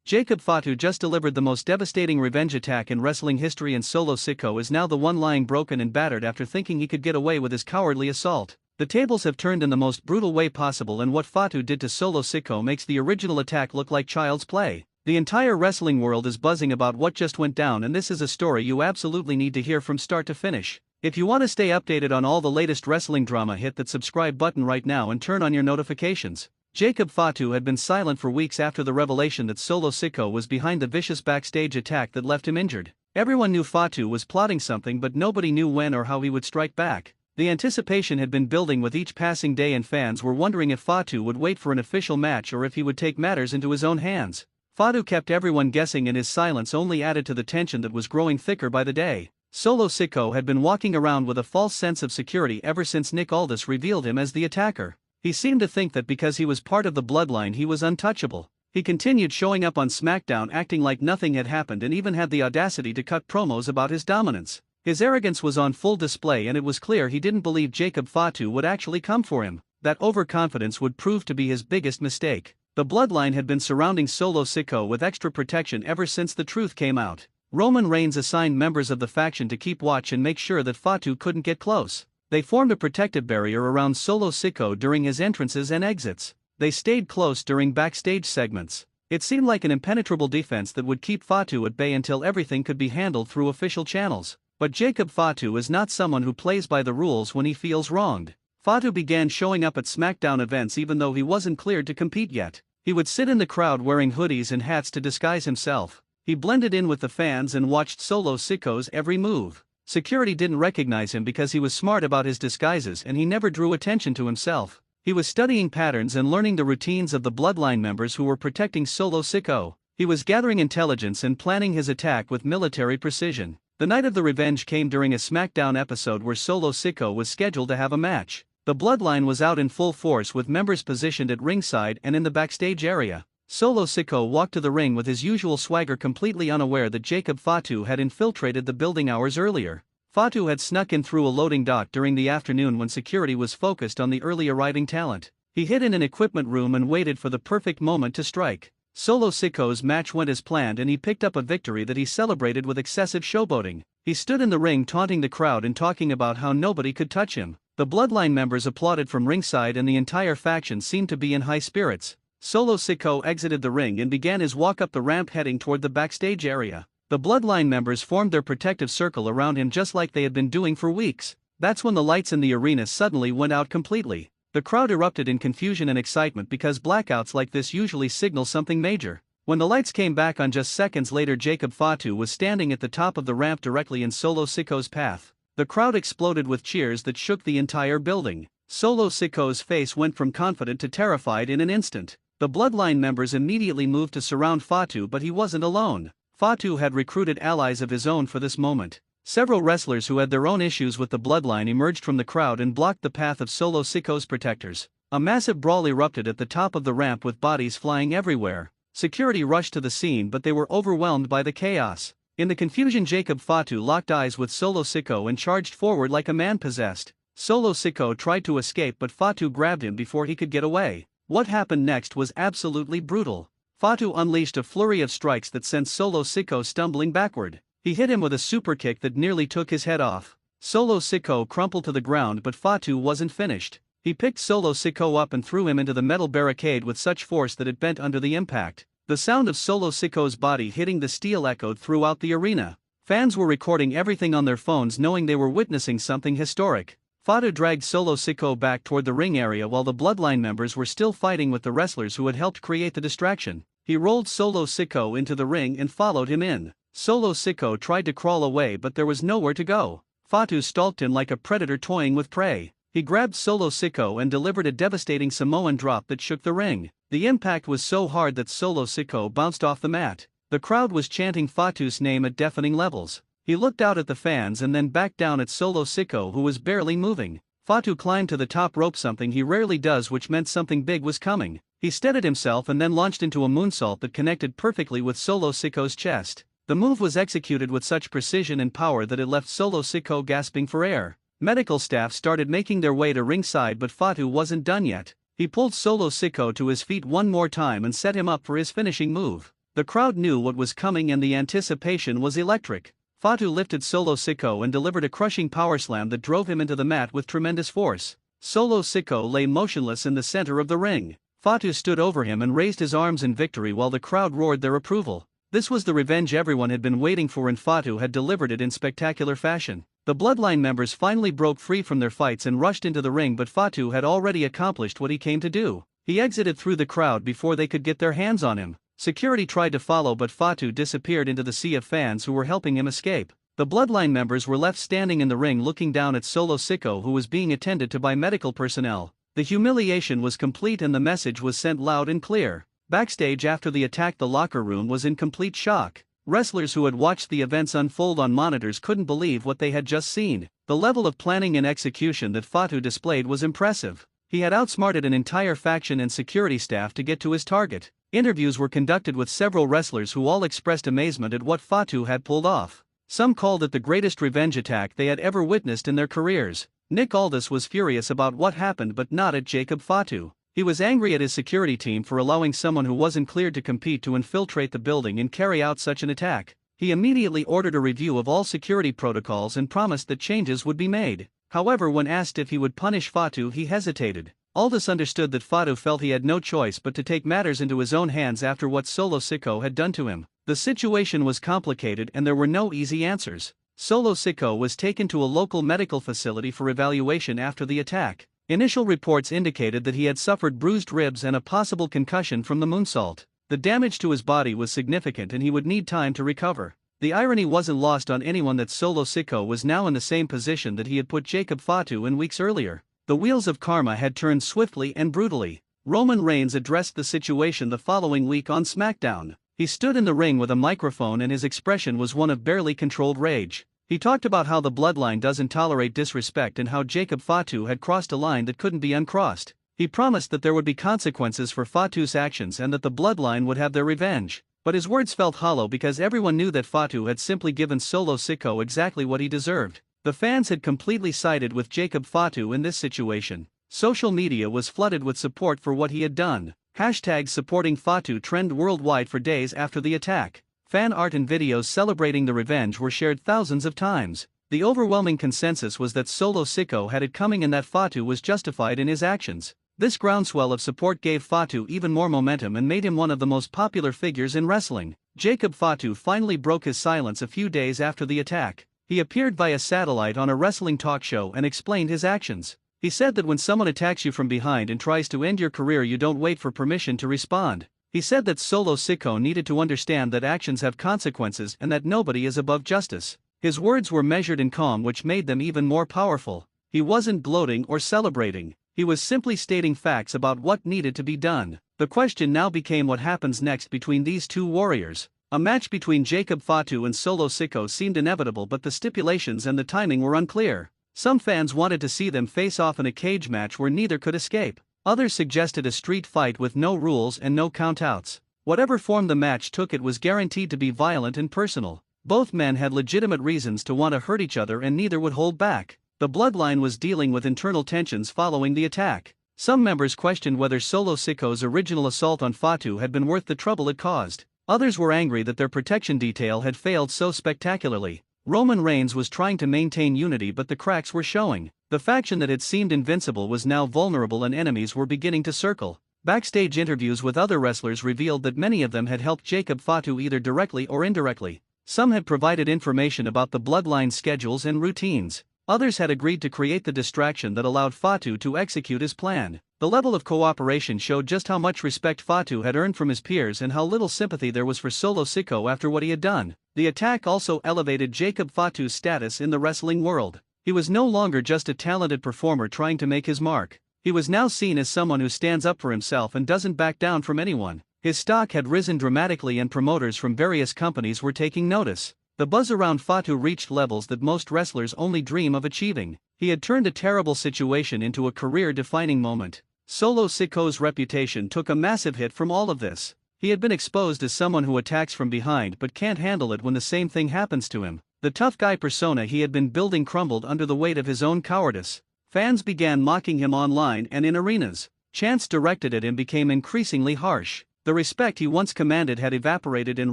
Jacob Fatu just delivered the most devastating revenge attack in wrestling history, and Solo Sikoa is now the one lying broken and battered after thinking he could get away with his cowardly assault. The tables have turned in the most brutal way possible, and what Fatu did to Solo Sikoa makes the original attack look like child's play. The entire wrestling world is buzzing about what just went down, and this is a story you absolutely need to hear from start to finish. If you want to stay updated on all the latest wrestling drama, hit that subscribe button right now and turn on your notifications. Jacob Fatu had been silent for weeks after the revelation that Solo Sikoa was behind the vicious backstage attack that left him injured. Everyone knew Fatu was plotting something, but nobody knew when or how he would strike back. The anticipation had been building with each passing day, and fans were wondering if Fatu would wait for an official match or if he would take matters into his own hands. Fatu kept everyone guessing, and his silence only added to the tension that was growing thicker by the day. Solo Sikoa had been walking around with a false sense of security ever since Nick Aldis revealed him as the attacker. He seemed to think that because he was part of the bloodline he was untouchable. He continued showing up on SmackDown acting like nothing had happened, and even had the audacity to cut promos about his dominance. His arrogance was on full display, and it was clear he didn't believe Jacob Fatu would actually come for him. That overconfidence would prove to be his biggest mistake. The bloodline had been surrounding Solo Sikoa with extra protection ever since the truth came out. Roman Reigns assigned members of the faction to keep watch and make sure that Fatu couldn't get close. They formed a protective barrier around Solo Sikoa during his entrances and exits. They stayed close during backstage segments. It seemed like an impenetrable defense that would keep Fatu at bay until everything could be handled through official channels. But Jacob Fatu is not someone who plays by the rules when he feels wronged. Fatu began showing up at SmackDown events even though he wasn't cleared to compete yet. He would sit in the crowd wearing hoodies and hats to disguise himself. He blended in with the fans and watched Solo Sikoa's every move. Security didn't recognize him because he was smart about his disguises, and he never drew attention to himself. He was studying patterns and learning the routines of the bloodline members who were protecting Solo Sikoa. He was gathering intelligence and planning his attack with military precision. The night of the revenge came during a SmackDown episode where Solo Sikoa was scheduled to have a match. The bloodline was out in full force with members positioned at ringside and in the backstage area. Solo Sikoa walked to the ring with his usual swagger, completely unaware that Jacob Fatu had infiltrated the building hours earlier. Fatu had snuck in through a loading dock during the afternoon when security was focused on the early arriving talent. He hid in an equipment room and waited for the perfect moment to strike. Solo Sikoa's match went as planned, and he picked up a victory that he celebrated with excessive showboating. He stood in the ring taunting the crowd and talking about how nobody could touch him. The bloodline members applauded from ringside, and the entire faction seemed to be in high spirits. Solo Sikoa exited the ring and began his walk up the ramp heading toward the backstage area. The bloodline members formed their protective circle around him just like they had been doing for weeks. That's when the lights in the arena suddenly went out completely. The crowd erupted in confusion and excitement because blackouts like this usually signal something major. When the lights came back on just seconds later, Jacob Fatu was standing at the top of the ramp directly in Solo Sikoa's path. The crowd exploded with cheers that shook the entire building. Solo Sikoa's face went from confident to terrified in an instant. The bloodline members immediately moved to surround Fatu, but he wasn't alone. Fatu had recruited allies of his own for this moment. Several wrestlers who had their own issues with the bloodline emerged from the crowd and blocked the path of Solo Sikoa's protectors. A massive brawl erupted at the top of the ramp with bodies flying everywhere. Security rushed to the scene, but they were overwhelmed by the chaos. In the confusion, Jacob Fatu locked eyes with Solo Sikoa and charged forward like a man possessed. Solo Sikoa tried to escape, but Fatu grabbed him before he could get away. What happened next was absolutely brutal. Fatu unleashed a flurry of strikes that sent Solo Sikoa stumbling backward. He hit him with a super kick that nearly took his head off. Solo Sikoa crumpled to the ground, but Fatu wasn't finished. He picked Solo Sikoa up and threw him into the metal barricade with such force that it bent under the impact. The sound of Solo Sikoa's body hitting the steel echoed throughout the arena. Fans were recording everything on their phones, knowing they were witnessing something historic. Fatu dragged Solo Sikoa back toward the ring area while the bloodline members were still fighting with the wrestlers who had helped create the distraction. He rolled Solo Sikoa into the ring and followed him in. Solo Sikoa tried to crawl away, but there was nowhere to go. Fatu stalked him like a predator toying with prey. He grabbed Solo Sikoa and delivered a devastating Samoan drop that shook the ring. The impact was so hard that Solo Sikoa bounced off the mat. The crowd was chanting Fatu's name at deafening levels. He looked out at the fans and then back down at Solo Sikoa, who was barely moving. Fatu climbed to the top rope, something he rarely does, which meant something big was coming. He steadied himself and then launched into a moonsault that connected perfectly with Solo Sikoa's chest. The move was executed with such precision and power that it left Solo Sikoa gasping for air. Medical staff started making their way to ringside, but Fatu wasn't done yet. He pulled Solo Sikoa to his feet one more time and set him up for his finishing move. The crowd knew what was coming and the anticipation was electric. Fatu lifted Solo Sikoa and delivered a crushing powerslam that drove him into the mat with tremendous force. Solo Sikoa lay motionless in the center of the ring. Fatu stood over him and raised his arms in victory while the crowd roared their approval. This was the revenge everyone had been waiting for, and Fatu had delivered it in spectacular fashion. The Bloodline members finally broke free from their fights and rushed into the ring, but Fatu had already accomplished what he came to do. He exited through the crowd before they could get their hands on him. Security tried to follow, but Fatu disappeared into the sea of fans who were helping him escape. The Bloodline members were left standing in the ring looking down at Solo Sikoa, who was being attended to by medical personnel. The humiliation was complete and the message was sent loud and clear. Backstage after the attack, the locker room was in complete shock. Wrestlers who had watched the events unfold on monitors couldn't believe what they had just seen. The level of planning and execution that Fatu displayed was impressive. He had outsmarted an entire faction and security staff to get to his target. Interviews were conducted with several wrestlers who all expressed amazement at what Fatu had pulled off. Some called it the greatest revenge attack they had ever witnessed in their careers. Nick Aldis was furious about what happened, but not at Jacob Fatu. He was angry at his security team for allowing someone who wasn't cleared to compete to infiltrate the building and carry out such an attack. He immediately ordered a review of all security protocols and promised that changes would be made. However, when asked if he would punish Fatu, he hesitated. Aldis understood that Fatu felt he had no choice but to take matters into his own hands after what Solo Sikoa had done to him. The situation was complicated and there were no easy answers. Solo Sikoa was taken to a local medical facility for evaluation after the attack. Initial reports indicated that he had suffered bruised ribs and a possible concussion from the moonsault. The damage to his body was significant and he would need time to recover. The irony wasn't lost on anyone that Solo Sikoa was now in the same position that he had put Jacob Fatu in weeks earlier. The wheels of karma had turned swiftly and brutally. Roman Reigns addressed the situation the following week on SmackDown. He stood in the ring with a microphone and his expression was one of barely controlled rage. He talked about how the Bloodline doesn't tolerate disrespect and how Jacob Fatu had crossed a line that couldn't be uncrossed. He promised that there would be consequences for Fatu's actions and that the Bloodline would have their revenge. But his words felt hollow because everyone knew that Fatu had simply given Solo Sikoa exactly what he deserved. The fans had completely sided with Jacob Fatu in this situation. Social media was flooded with support for what he had done. Hashtags supporting Fatu trended worldwide for days after the attack. Fan art and videos celebrating the revenge were shared thousands of times. The overwhelming consensus was that Solo Sikoa had it coming and that Fatu was justified in his actions. This groundswell of support gave Fatu even more momentum and made him one of the most popular figures in wrestling. Jacob Fatu finally broke his silence a few days after the attack. He appeared via satellite on a wrestling talk show and explained his actions. He said that when someone attacks you from behind and tries to end your career, you don't wait for permission to respond. He said that Solo Sikoa needed to understand that actions have consequences and that nobody is above justice. His words were measured and calm, which made them even more powerful. He wasn't gloating or celebrating. He was simply stating facts about what needed to be done. The question now became what happens next between these two warriors. A match between Jacob Fatu and Solo Sikoa seemed inevitable, but the stipulations and the timing were unclear. Some fans wanted to see them face off in a cage match where neither could escape. Others suggested a street fight with no rules and no countouts. Whatever form the match took, it was guaranteed to be violent and personal. Both men had legitimate reasons to want to hurt each other and neither would hold back. The Bloodline was dealing with internal tensions following the attack. Some members questioned whether Solo Sikoa's original assault on Fatu had been worth the trouble it caused. Others were angry that their protection detail had failed so spectacularly. Roman Reigns was trying to maintain unity, but the cracks were showing. The faction that had seemed invincible was now vulnerable and enemies were beginning to circle. Backstage interviews with other wrestlers revealed that many of them had helped Jacob Fatu either directly or indirectly. Some had provided information about the Bloodline schedules and routines. Others had agreed to create the distraction that allowed Fatu to execute his plan. The level of cooperation showed just how much respect Fatu had earned from his peers and how little sympathy there was for Solo Sikoa after what he had done. The attack also elevated Jacob Fatu's status in the wrestling world. He was no longer just a talented performer trying to make his mark. He was now seen as someone who stands up for himself and doesn't back down from anyone. His stock had risen dramatically and promoters from various companies were taking notice. The buzz around Fatu reached levels that most wrestlers only dream of achieving. He had turned a terrible situation into a career-defining moment. Solo Sikoa's reputation took a massive hit from all of this. He had been exposed as someone who attacks from behind but can't handle it when the same thing happens to him. The tough guy persona he had been building crumbled under the weight of his own cowardice. Fans began mocking him online and in arenas. Chants directed at him became increasingly harsh. The respect he once commanded had evaporated, and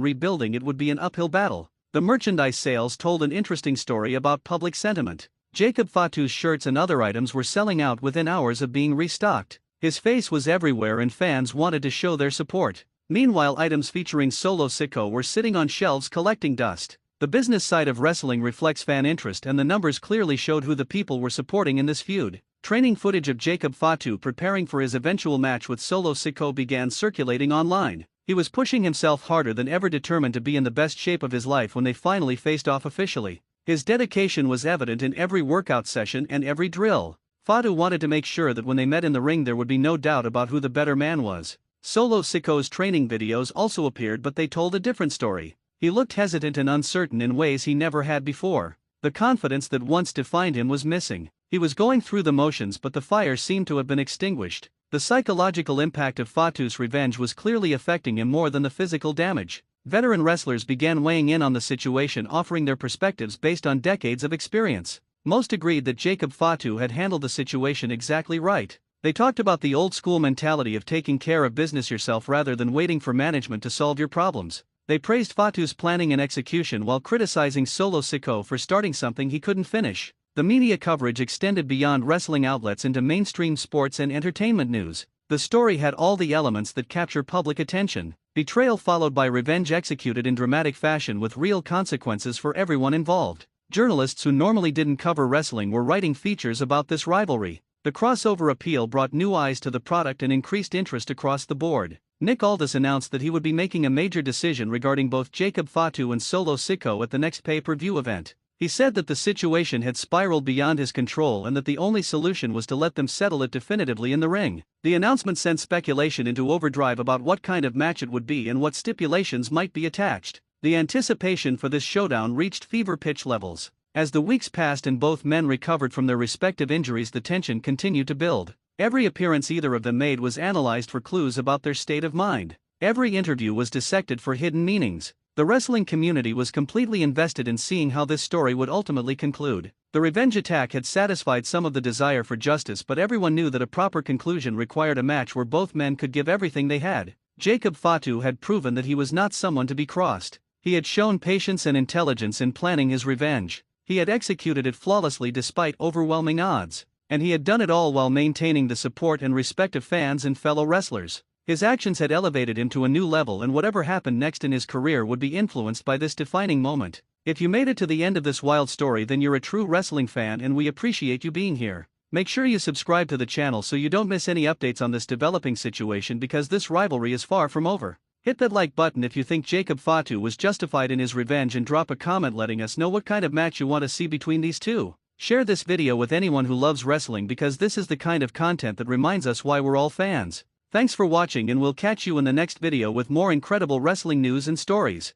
rebuilding it would be an uphill battle. The merchandise sales told an interesting story about public sentiment. Jacob Fatu's shirts and other items were selling out within hours of being restocked. His face was everywhere and fans wanted to show their support. Meanwhile, items featuring Solo Sikoa were sitting on shelves collecting dust. The business side of wrestling reflects fan interest, and the numbers clearly showed who the people were supporting in this feud. Training footage of Jacob Fatu preparing for his eventual match with Solo Sikoa began circulating online. He was pushing himself harder than ever, determined to be in the best shape of his life when they finally faced off officially. His dedication was evident in every workout session and every drill. Fatu wanted to make sure that when they met in the ring there would be no doubt about who the better man was. Solo Sikoa's training videos also appeared, but they told a different story. He looked hesitant and uncertain in ways he never had before. The confidence that once defined him was missing. He was going through the motions, but the fire seemed to have been extinguished. The psychological impact of Fatu's revenge was clearly affecting him more than the physical damage. Veteran wrestlers began weighing in on the situation, offering their perspectives based on decades of experience. Most agreed that Jacob Fatu had handled the situation exactly right. They talked about the old-school mentality of taking care of business yourself rather than waiting for management to solve your problems. They praised Fatu's planning and execution while criticizing Solo Sikoa for starting something he couldn't finish. The media coverage extended beyond wrestling outlets into mainstream sports and entertainment news. The story had all the elements that capture public attention. Betrayal followed by revenge executed in dramatic fashion with real consequences for everyone involved. Journalists who normally didn't cover wrestling were writing features about this rivalry. The crossover appeal brought new eyes to the product and increased interest across the board. Nick Aldis announced that he would be making a major decision regarding both Jacob Fatu and Solo Sikoa at the next pay-per-view event. He said that the situation had spiraled beyond his control and that the only solution was to let them settle it definitively in the ring. The announcement sent speculation into overdrive about what kind of match it would be and what stipulations might be attached. The anticipation for this showdown reached fever pitch levels. As the weeks passed and both men recovered from their respective injuries, the tension continued to build. Every appearance either of them made was analyzed for clues about their state of mind. Every interview was dissected for hidden meanings. The wrestling community was completely invested in seeing how this story would ultimately conclude. The revenge attack had satisfied some of the desire for justice, but everyone knew that a proper conclusion required a match where both men could give everything they had. Jacob Fatu had proven that he was not someone to be crossed. He had shown patience and intelligence in planning his revenge. He had executed it flawlessly despite overwhelming odds. And he had done it all while maintaining the support and respect of fans and fellow wrestlers. His actions had elevated him to a new level, and whatever happened next in his career would be influenced by this defining moment. If you made it to the end of this wild story, then you're a true wrestling fan and we appreciate you being here. Make sure you subscribe to the channel so you don't miss any updates on this developing situation, because this rivalry is far from over. Hit that like button if you think Jacob Fatu was justified in his revenge, and drop a comment letting us know what kind of match you want to see between these two. Share this video with anyone who loves wrestling, because this is the kind of content that reminds us why we're all fans. Thanks for watching, and we'll catch you in the next video with more incredible wrestling news and stories.